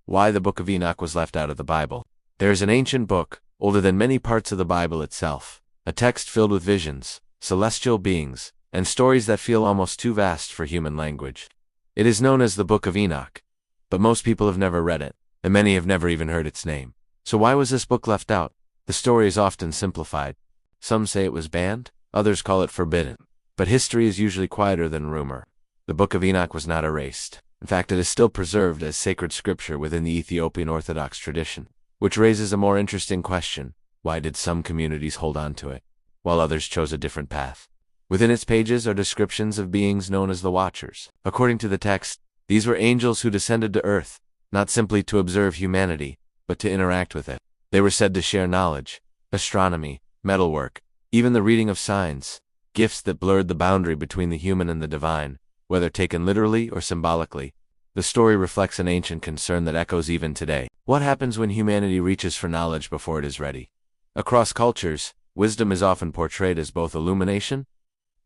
Why the Book of Enoch was left out of the Bible. There is an ancient book, older than many parts of the Bible itself, a text filled with visions, celestial beings, and stories that feel almost too vast for human language. It is known as the Book of Enoch, but most people have never read it, and many have never even heard its name. So why was this book left out? The story is often simplified. Some say it was banned, others call it forbidden. But history is usually quieter than rumor. The Book of Enoch was not erased. In fact, it is still preserved as sacred scripture within the Ethiopian Orthodox tradition, which raises a more interesting question. Why did some communities hold on to it, while others chose a different path? Within its pages are descriptions of beings known as the Watchers. According to the text, these were angels who descended to earth, not simply to observe humanity, but to interact with it. They were said to share knowledge, astronomy, metalwork, even the reading of signs, gifts that blurred the boundary between the human and the divine, whether taken literally or symbolically. The story reflects an ancient concern that echoes even today. What happens when humanity reaches for knowledge before it is ready? Across cultures, wisdom is often portrayed as both illumination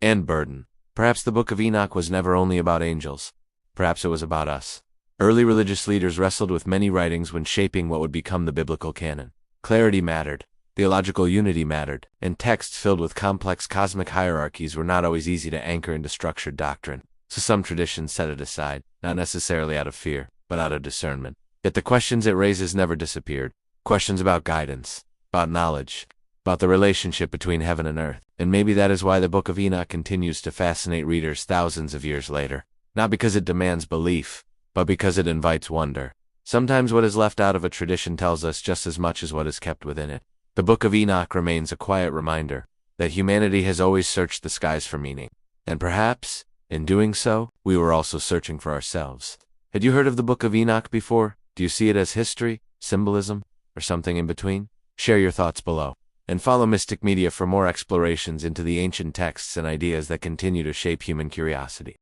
and burden. Perhaps the Book of Enoch was never only about angels. Perhaps it was about us. Early religious leaders wrestled with many writings when shaping what would become the biblical canon. Clarity mattered, theological unity mattered, and texts filled with complex cosmic hierarchies were not always easy to anchor into structured doctrine. So some traditions set it aside, not necessarily out of fear, but out of discernment. Yet the questions it raises never disappeared. Questions about guidance, about knowledge, about the relationship between heaven and earth. And maybe that is why the Book of Enoch continues to fascinate readers thousands of years later. Not because it demands belief, but because it invites wonder. Sometimes what is left out of a tradition tells us just as much as what is kept within it. The Book of Enoch remains a quiet reminder that humanity has always searched the skies for meaning. And perhaps, in doing so, we were also searching for ourselves. Had you heard of the Book of Enoch before? Do you see it as history, symbolism, or something in between? Share your thoughts below. And follow Mystic Media for more explorations into the ancient texts and ideas that continue to shape human curiosity.